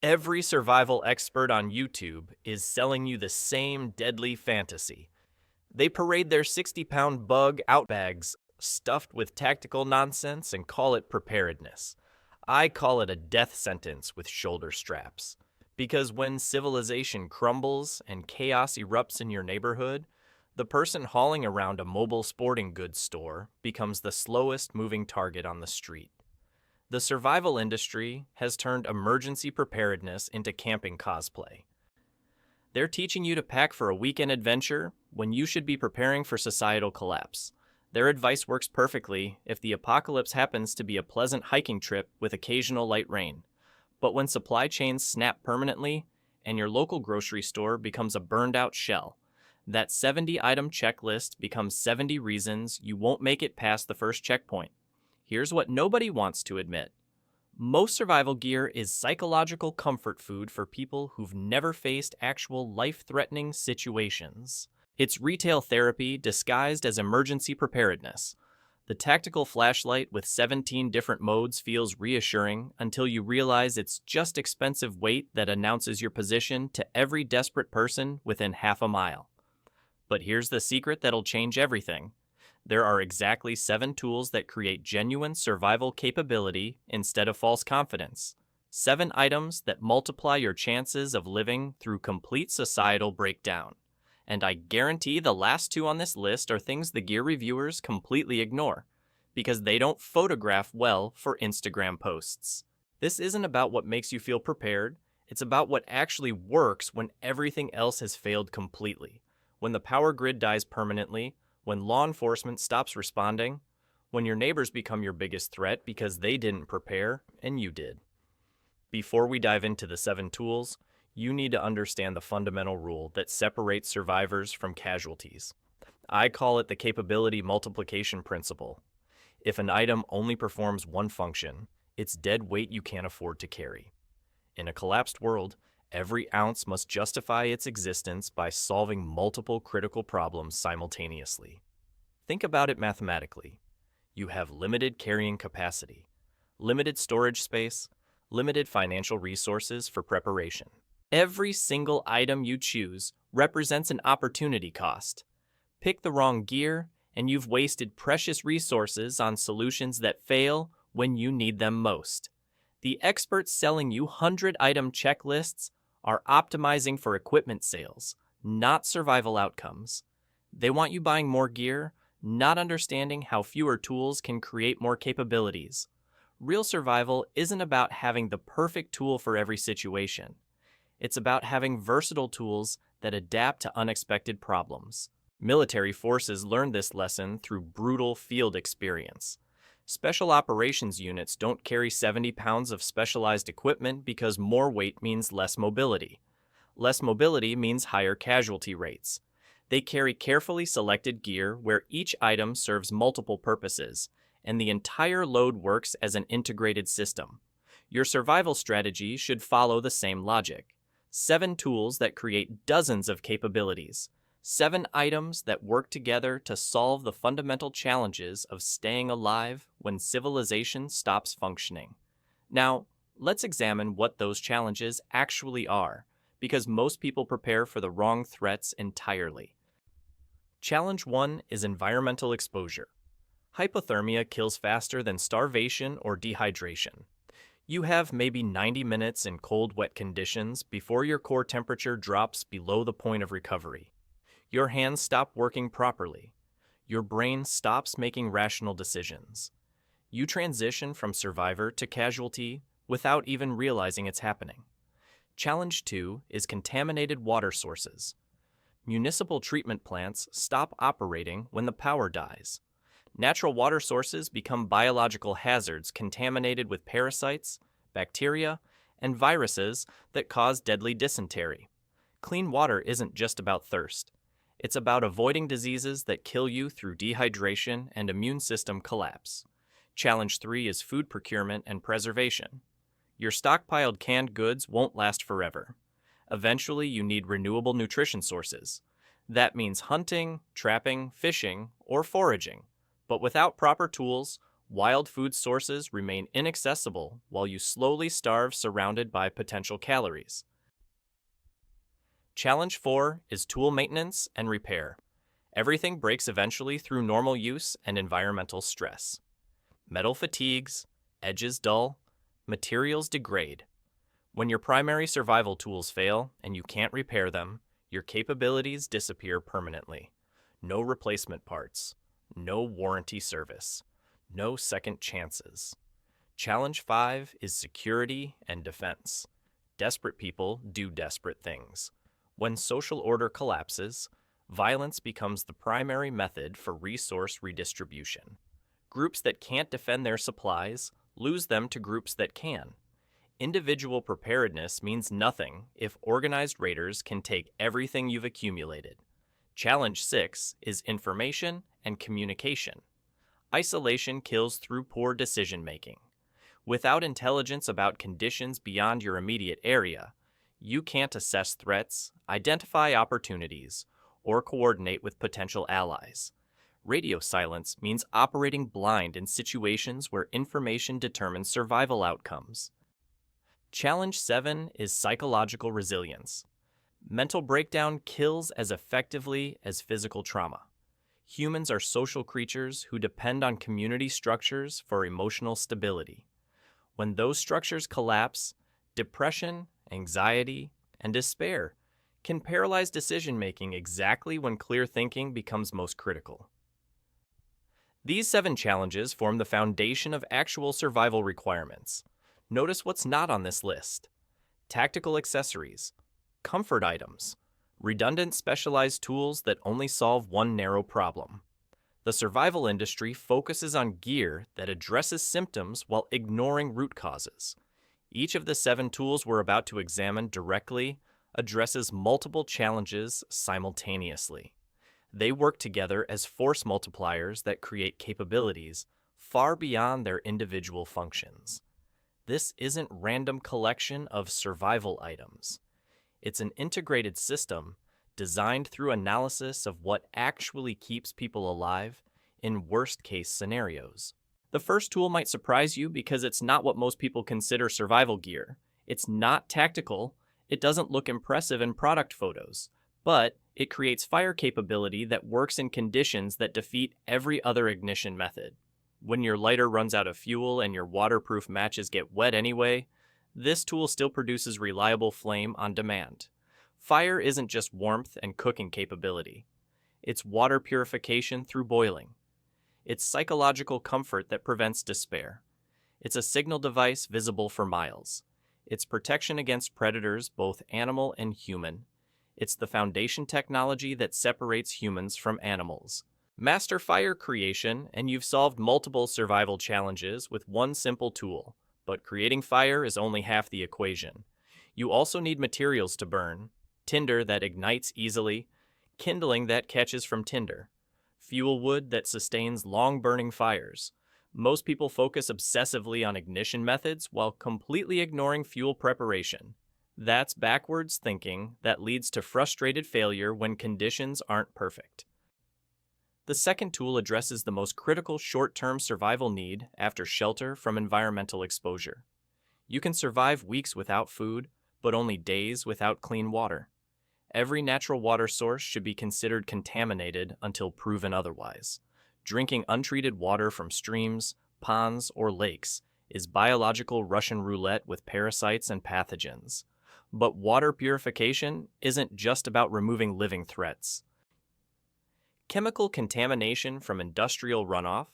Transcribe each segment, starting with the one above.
Every survival expert on YouTube is selling you the same deadly fantasy. They parade their 60-pound bug out bags stuffed with tactical nonsense and call it preparedness. I call it a death sentence with shoulder straps. Because when civilization crumbles and chaos erupts in your neighborhood, the person hauling around a mobile sporting goods store becomes the slowest moving target on the street. The survival industry has turned emergency preparedness into camping cosplay. They're teaching you to pack for a weekend adventure when you should be preparing for societal collapse. Their advice works perfectly if the apocalypse happens to be a pleasant hiking trip with occasional light rain. But when supply chains snap permanently and your local grocery store becomes a burned out shell, that 70-item checklist becomes 70 reasons you won't make it past the first checkpoint. Here's what nobody wants to admit. Most survival gear is psychological comfort food for people who've never faced actual life-threatening situations. It's retail therapy disguised as emergency preparedness. The tactical flashlight with 17 different modes feels reassuring until you realize it's just expensive weight that announces your position to every desperate person within half a mile. But here's the secret that'll change everything. There are exactly 7 tools that create genuine survival capability instead of false confidence. 7 items that multiply your chances of living through complete societal breakdown. And I guarantee the last 2 on this list are things the gear reviewers completely ignore, because they don't photograph well for Instagram posts. This isn't about what makes you feel prepared, it's about what actually works when everything else has failed completely. When the power grid dies permanently, when law enforcement stops responding, when your neighbors become your biggest threat because they didn't prepare and you did. Before we dive into the 7 tools, you need to understand the fundamental rule that separates survivors from casualties. I call it the capability multiplication principle. If an item only performs one function, it's dead weight you can't afford to carry. In a collapsed world, every ounce must justify its existence by solving multiple critical problems simultaneously. Think about it mathematically. You have limited carrying capacity, limited storage space, limited financial resources for preparation. Every single item you choose represents an opportunity cost. Pick the wrong gear, and you've wasted precious resources on solutions that fail when you need them most. The experts selling you 100-item checklists are optimizing for equipment sales, not survival outcomes. They want you buying more gear, not understanding how fewer tools can create more capabilities. Real survival isn't about having the perfect tool for every situation. It's about having versatile tools that adapt to unexpected problems. Military forces learned this lesson through brutal field experience. Special operations units don't carry 70 pounds of specialized equipment because more weight means less mobility. Less mobility means higher casualty rates. They carry carefully selected gear where each item serves multiple purposes, and the entire load works as an integrated system. Your survival strategy should follow the same logic. 7 tools that create dozens of capabilities. 7 items that work together to solve the fundamental challenges of staying alive when civilization stops functioning. Now, let's examine what those challenges actually are, because most people prepare for the wrong threats entirely. Challenge 1 is environmental exposure. Hypothermia kills faster than starvation or dehydration. You have maybe 90 minutes in cold, wet conditions before your core temperature drops below the point of recovery. Your hands stop working properly. Your brain stops making rational decisions. You transition from survivor to casualty without even realizing it's happening. Challenge 2 is contaminated water sources. Municipal treatment plants stop operating when the power dies. Natural water sources become biological hazards contaminated with parasites, bacteria, and viruses that cause deadly dysentery. Clean water isn't just about thirst. It's about avoiding diseases that kill you through dehydration and immune system collapse. Challenge 3 is food procurement and preservation. Your stockpiled canned goods won't last forever. Eventually, you need renewable nutrition sources. That means hunting, trapping, fishing, or foraging. But without proper tools, Wild food sources remain inaccessible while you slowly starve surrounded by potential calories. Challenge 4 is tool maintenance and repair. Everything breaks eventually through normal use and environmental stress. Metal fatigues, edges dull, materials degrade. When your primary survival tools fail and you can't repair them, your capabilities disappear permanently. No replacement parts, no warranty service, no second chances. Challenge 5 is security and defense. Desperate people do desperate things. When social order collapses, violence becomes the primary method for resource redistribution. Groups that can't defend their supplies lose them to groups that can. Individual preparedness means nothing if organized raiders can take everything you've accumulated. Challenge 6 is information and communication. Isolation kills through poor decision-making. Without intelligence about conditions beyond your immediate area, you can't assess threats, identify opportunities, or coordinate with potential allies. Radio silence means operating blind in situations where information determines survival outcomes. Challenge 7 is psychological resilience. Mental breakdown kills as effectively as physical trauma. Humans are social creatures who depend on community structures for emotional stability. When those structures collapse, depression, anxiety, and despair can paralyze decision-making exactly when clear thinking becomes most critical. These 7 challenges form the foundation of actual survival requirements. Notice what's not on this list: tactical accessories, comfort items, redundant specialized tools that only solve one narrow problem. The survival industry focuses on gear that addresses symptoms while ignoring root causes. Each of the 7 tools we're about to examine directly addresses multiple challenges simultaneously. They work together as force multipliers that create capabilities far beyond their individual functions. This isn't random collection of survival items. It's an integrated system designed through analysis of what actually keeps people alive in worst-case scenarios. The first tool might surprise you because it's not what most people consider survival gear. It's not tactical, it doesn't look impressive in product photos, but it creates fire capability that works in conditions that defeat every other ignition method. When your lighter runs out of fuel and your waterproof matches get wet anyway, this tool still produces reliable flame on demand. Fire isn't just warmth and cooking capability. It's water purification through boiling. It's psychological comfort that prevents despair. It's a signal device visible for miles. It's protection against predators, both animal and human. It's the foundation technology that separates humans from animals. Master fire creation, and you've solved multiple survival challenges with one simple tool. But creating fire is only half the equation. You also need materials to burn: tinder that ignites easily, kindling that catches from tinder, fuel wood that sustains long-burning fires. Most people focus obsessively on ignition methods while completely ignoring fuel preparation. That's backwards thinking that leads to frustrated failure when conditions aren't perfect. The second tool addresses the most critical short-term survival need after shelter from environmental exposure. You can survive weeks without food, but only days without clean water. Every natural water source should be considered contaminated until proven otherwise. Drinking untreated water from streams, ponds, or lakes is biological Russian roulette with parasites and pathogens. But water purification isn't just about removing living threats. Chemical contamination from industrial runoff,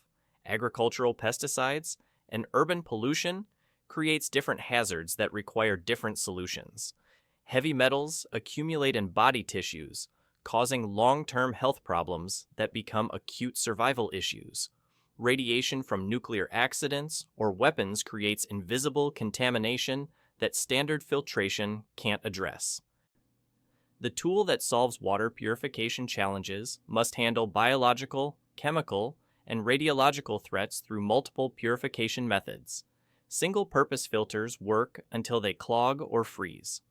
agricultural pesticides, and urban pollution creates different hazards that require different solutions. Heavy metals accumulate in body tissues, causing long-term health problems that become acute survival issues. Radiation from nuclear accidents or weapons creates invisible contamination that standard filtration can't address. The tool that solves water purification challenges must handle biological, chemical, and radiological threats through multiple purification methods. Single-purpose filters work until they clog or freeze.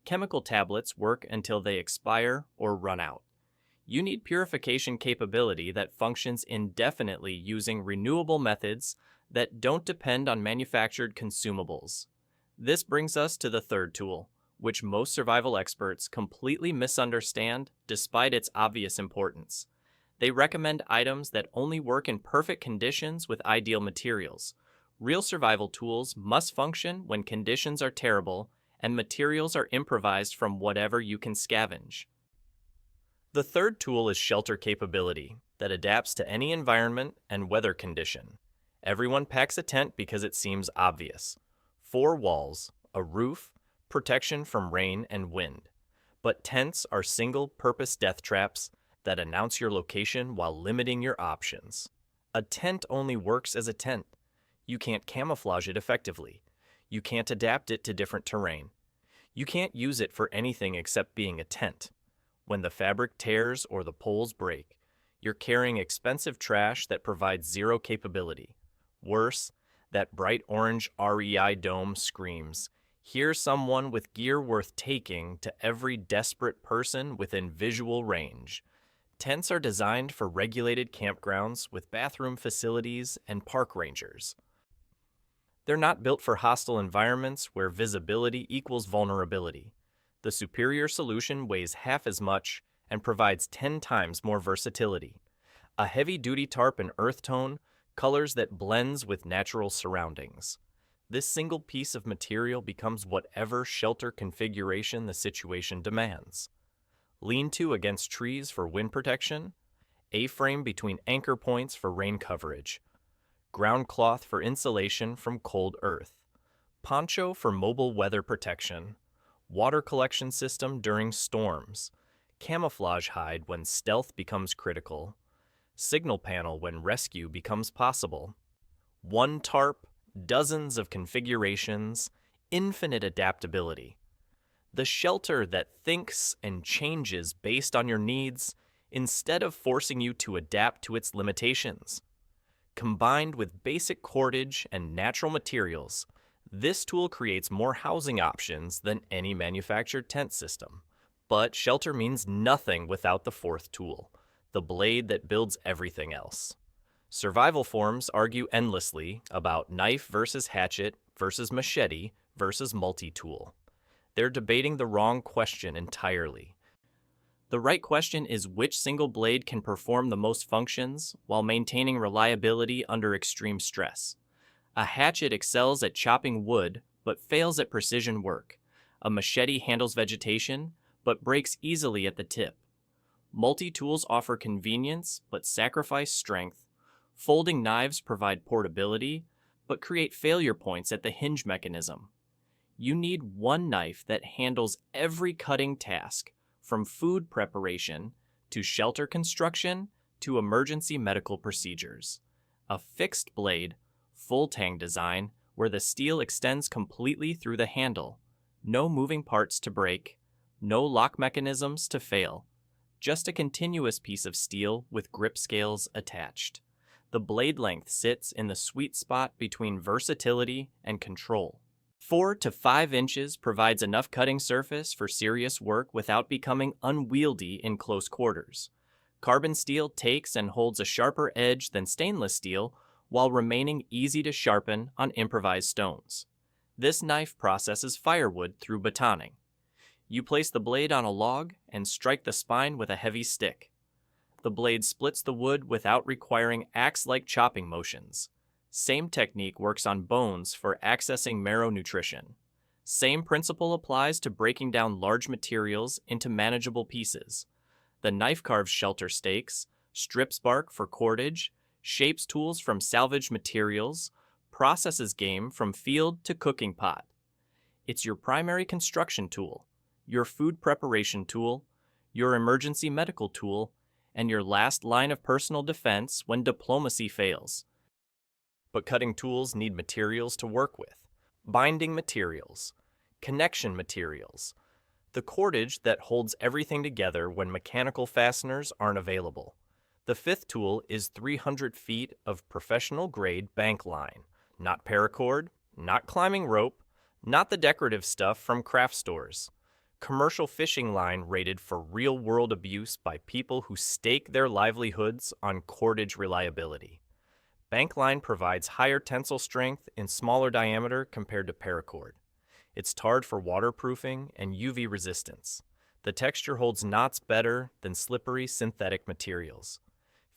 Chemical tablets work until they expire or run out. You need purification capability that functions indefinitely using renewable methods that don't depend on manufactured consumables. This brings us to the third tool, which most survival experts completely misunderstand despite its obvious importance. They recommend items that only work in perfect conditions with ideal materials. Real survival tools must function when conditions are terrible and materials are improvised from whatever you can scavenge. The third tool is shelter capability that adapts to any environment and weather condition. Everyone packs a tent because it seems obvious. 4 walls, a roof, protection from rain and wind. But tents are single-purpose death traps that announce your location while limiting your options. A tent only works as a tent. You can't camouflage it effectively. You can't adapt it to different terrain. You can't use it for anything except being a tent. When the fabric tears or the poles break, you're carrying expensive trash that provides zero capability. Worse, that bright orange REI dome screams, "Here's someone with gear worth taking" to every desperate person within visual range. Tents are designed for regulated campgrounds with bathroom facilities and park rangers. They're not built for hostile environments where visibility equals vulnerability. The superior solution weighs half as much and provides 10 times more versatility. A heavy-duty tarp in earth tone, colors that blends with natural surroundings. This single piece of material becomes whatever shelter configuration the situation demands. Lean-to against trees for wind protection, A-frame between anchor points for rain coverage, ground cloth for insulation from cold earth, poncho for mobile weather protection, water collection system during storms, camouflage hide when stealth becomes critical, signal panel when rescue becomes possible. One tarp, dozens of configurations, infinite adaptability. The shelter that thinks and changes based on your needs instead of forcing you to adapt to its limitations. Combined with basic cordage and natural materials, this tool creates more housing options than any manufactured tent system. But shelter means nothing without the fourth tool, the blade that builds everything else. Survival forums argue endlessly about knife versus hatchet versus machete versus multi-tool. They're debating the wrong question entirely. The right question is which single blade can perform the most functions while maintaining reliability under extreme stress. A hatchet excels at chopping wood but fails at precision work. A machete handles vegetation but breaks easily at the tip. Multi-tools offer convenience but sacrifice strength. Folding knives provide portability but create failure points at the hinge mechanism. You need one knife that handles every cutting task, from food preparation to shelter construction to emergency medical procedures. A fixed blade, full tang design, where the steel extends completely through the handle. No moving parts to break, no lock mechanisms to fail. Just a continuous piece of steel with grip scales attached. The blade length sits in the sweet spot between versatility and control. 4 to 5 inches provides enough cutting surface for serious work without becoming unwieldy in close quarters. Carbon steel takes and holds a sharper edge than stainless steel while remaining easy to sharpen on improvised stones. This knife processes firewood through batoning. You place the blade on a log and strike the spine with a heavy stick. The blade splits the wood without requiring axe-like chopping motions. Same technique works on bones for accessing marrow nutrition. Same principle applies to breaking down large materials into manageable pieces. The knife carves shelter stakes, strips bark for cordage, shapes tools from salvaged materials, processes game from field to cooking pot. It's your primary construction tool, your food preparation tool, your emergency medical tool, and your last line of personal defense when diplomacy fails. But cutting tools need materials to work with. Binding materials, connection materials, the cordage that holds everything together when mechanical fasteners aren't available. The fifth tool is 300 feet of professional-grade bank line, not paracord, not climbing rope, not the decorative stuff from craft stores. Commercial fishing line rated for real-world abuse by people who stake their livelihoods on cordage reliability. Bank line provides higher tensile strength in smaller diameter compared to paracord. It's tarred for waterproofing and UV resistance. The texture holds knots better than slippery synthetic materials.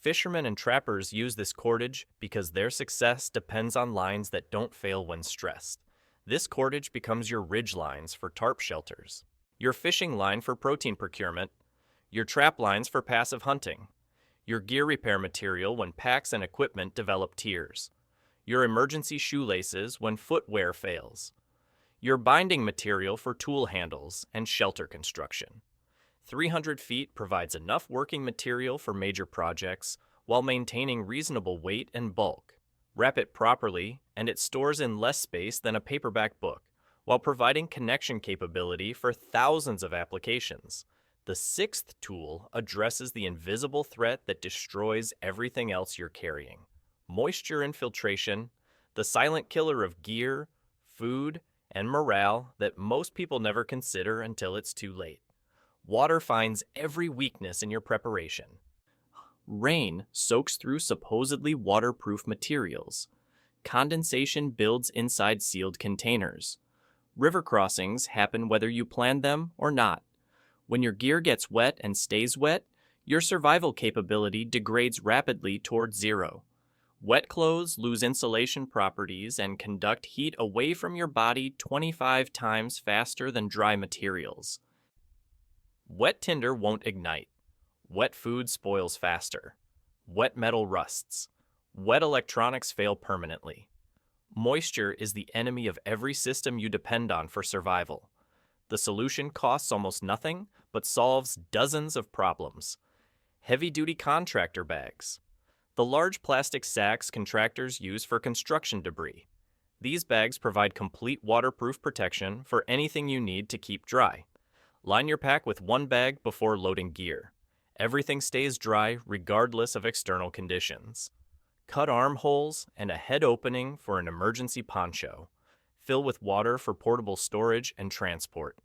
Fishermen and trappers use this cordage because their success depends on lines that don't fail when stressed. This cordage becomes your ridge lines for tarp shelters, your fishing line for protein procurement, your trap lines for passive hunting, your gear repair material when packs and equipment develop tears, your emergency shoelaces when footwear fails, your binding material for tool handles and shelter construction. 300 feet provides enough working material for major projects while maintaining reasonable weight and bulk. Wrap it properly, and it stores in less space than a paperback book, while providing connection capability for thousands of applications. The sixth tool addresses the invisible threat that destroys everything else you're carrying: moisture infiltration, the silent killer of gear, food, and morale that most people never consider until it's too late. Water finds every weakness in your preparation. Rain soaks through supposedly waterproof materials. Condensation builds inside sealed containers. River crossings happen whether you plan them or not. When your gear gets wet and stays wet, your survival capability degrades rapidly towards zero. Wet clothes lose insulation properties and conduct heat away from your body 25 times faster than dry materials. Wet tinder won't ignite. Wet food spoils faster. Wet metal rusts. Wet electronics fail permanently. Moisture is the enemy of every system you depend on for survival. The solution costs almost nothing, but solves dozens of problems. Heavy-duty contractor bags. The large plastic sacks contractors use for construction debris. These bags provide complete waterproof protection for anything you need to keep dry. Line your pack with one bag before loading gear. Everything stays dry regardless of external conditions. Cut armholes and a head opening for an emergency poncho. Fill with water for portable storage and transport.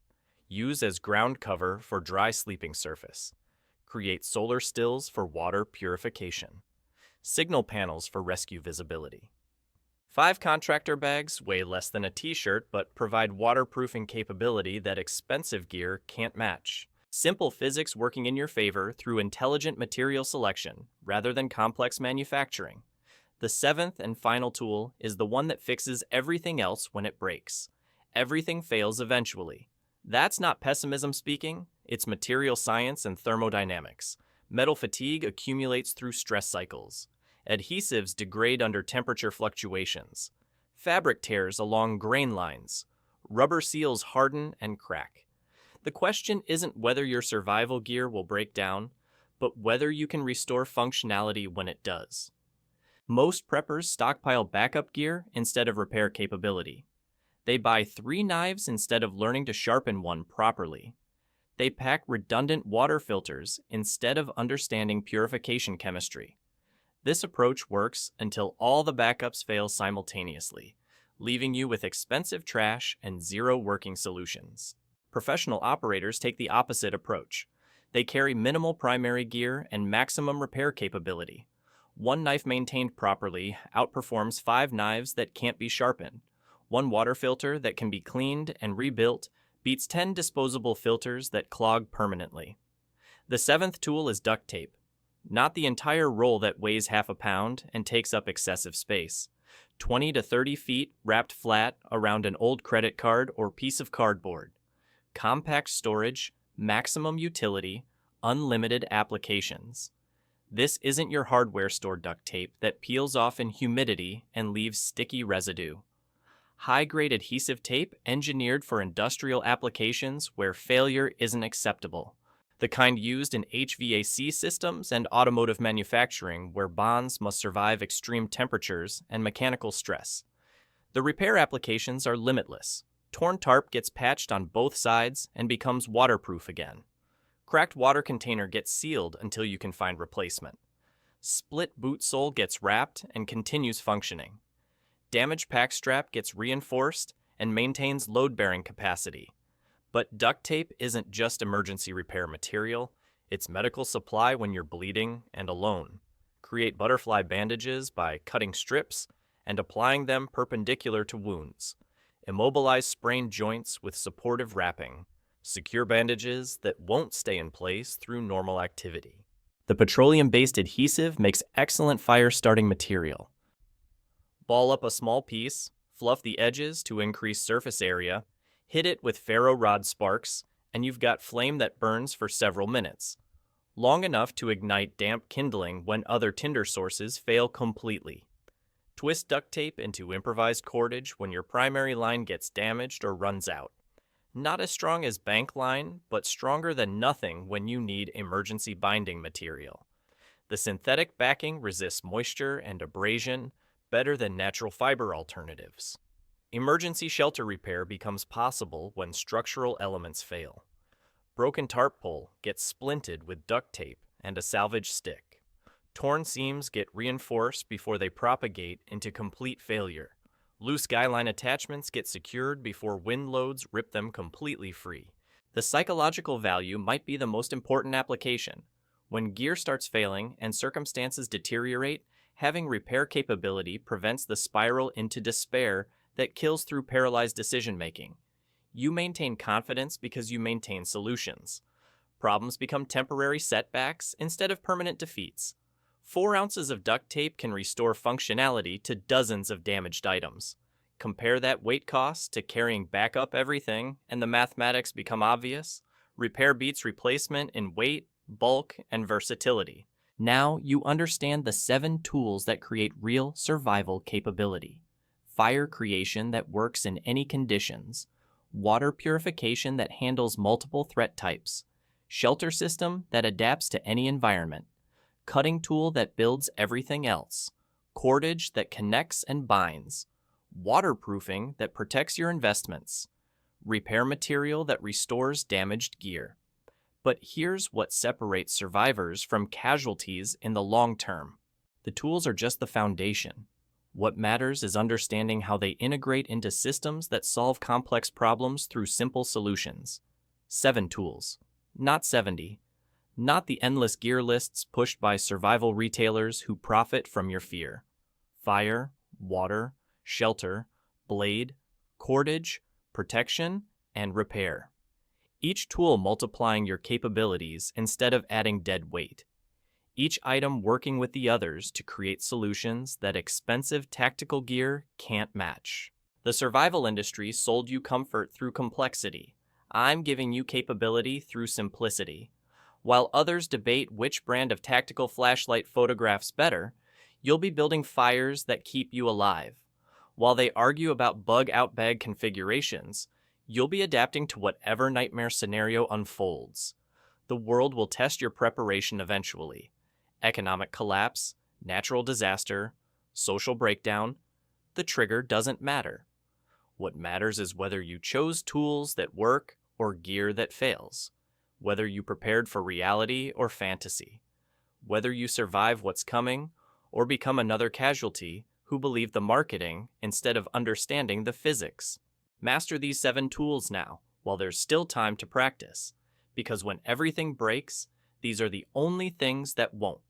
Use as ground cover for dry sleeping surface. Create solar stills for water purification. Signal panels for rescue visibility. 5 contractor bags weigh less than a t-shirt but provide waterproofing capability that expensive gear can't match. Simple physics working in your favor through intelligent material selection rather than complex manufacturing. The 7th and final tool is the one that fixes everything else when it breaks. Everything fails eventually. That's not pessimism speaking, it's material science and thermodynamics. Metal fatigue accumulates through stress cycles. Adhesives degrade under temperature fluctuations. Fabric tears along grain lines. Rubber seals harden and crack. The question isn't whether your survival gear will break down, but whether you can restore functionality when it does. Most preppers stockpile backup gear instead of repair capability. They buy 3 knives instead of learning to sharpen one properly. They pack redundant water filters instead of understanding purification chemistry. This approach works until all the backups fail simultaneously, leaving you with expensive trash and zero working solutions. Professional operators take the opposite approach. They carry minimal primary gear and maximum repair capability. One knife maintained properly outperforms 5 knives that can't be sharpened. One water filter that can be cleaned and rebuilt beats 10 disposable filters that clog permanently. The 7th tool is duct tape. Not the entire roll that weighs half a pound and takes up excessive space. 20 to 30 feet wrapped flat around an old credit card or piece of cardboard. Compact storage, maximum utility, unlimited applications. This isn't your hardware store duct tape that peels off in humidity and leaves sticky residue. High-grade adhesive tape engineered for industrial applications where failure isn't acceptable. The kind used in HVAC systems and automotive manufacturing where bonds must survive extreme temperatures and mechanical stress. The repair applications are limitless. Torn tarp gets patched on both sides and becomes waterproof again. Cracked water container gets sealed until you can find replacement. Split boot sole gets wrapped and continues functioning. Damaged pack strap gets reinforced and maintains load-bearing capacity. But duct tape isn't just emergency repair material, it's medical supply when you're bleeding and alone. Create butterfly bandages by cutting strips and applying them perpendicular to wounds. Immobilize sprained joints with supportive wrapping. Secure bandages that won't stay in place through normal activity. The petroleum-based adhesive makes excellent fire-starting material. Ball up a small piece, fluff the edges to increase surface area, hit it with ferro rod sparks, and you've got flame that burns for several minutes, long enough to ignite damp kindling when other tinder sources fail completely. Twist duct tape into improvised cordage when your primary line gets damaged or runs out. Not as strong as bank line, but stronger than nothing when you need emergency binding material. The synthetic backing resists moisture and abrasion better than natural fiber alternatives. Emergency shelter repair becomes possible when structural elements fail. Broken tarp pole gets splinted with duct tape and a salvage stick. Torn seams get reinforced before they propagate into complete failure. Loose guy line attachments get secured before wind loads rip them completely free. The psychological value might be the most important application. When gear starts failing and circumstances deteriorate, having repair capability prevents the spiral into despair that kills through paralyzed decision-making. You maintain confidence because you maintain solutions. Problems become temporary setbacks instead of permanent defeats. 4 ounces of duct tape can restore functionality to dozens of damaged items. Compare that weight cost to carrying back up everything, and the mathematics become obvious. Repair beats replacement in weight, bulk, and versatility. Now you understand the 7 tools that create real survival capability. Fire creation that works in any conditions. Water purification that handles multiple threat types. Shelter system that adapts to any environment. Cutting tool that builds everything else. Cordage that connects and binds. Waterproofing that protects your investments. Repair material that restores damaged gear. But here's what separates survivors from casualties in the long term. The tools are just the foundation. What matters is understanding how they integrate into systems that solve complex problems through simple solutions. 7 tools, not 70. Not the endless gear lists pushed by survival retailers who profit from your fear. Fire, water, shelter, blade, cordage, protection, and repair. Each tool multiplying your capabilities instead of adding dead weight. Each item working with the others to create solutions that expensive tactical gear can't match. The survival industry sold you comfort through complexity. I'm giving you capability through simplicity. While others debate which brand of tactical flashlight photographs better, you'll be building fires that keep you alive. While they argue about bug-out bag configurations, you'll be adapting to whatever nightmare scenario unfolds. The world will test your preparation eventually. Economic collapse, natural disaster, social breakdown, the trigger doesn't matter. What matters is whether you chose tools that work or gear that fails. Whether you prepared for reality or fantasy, whether you survive what's coming or become another casualty who believe the marketing instead of understanding the physics. Master these 7 tools now, while there's still time to practice, because when everything breaks, these are the only things that won't.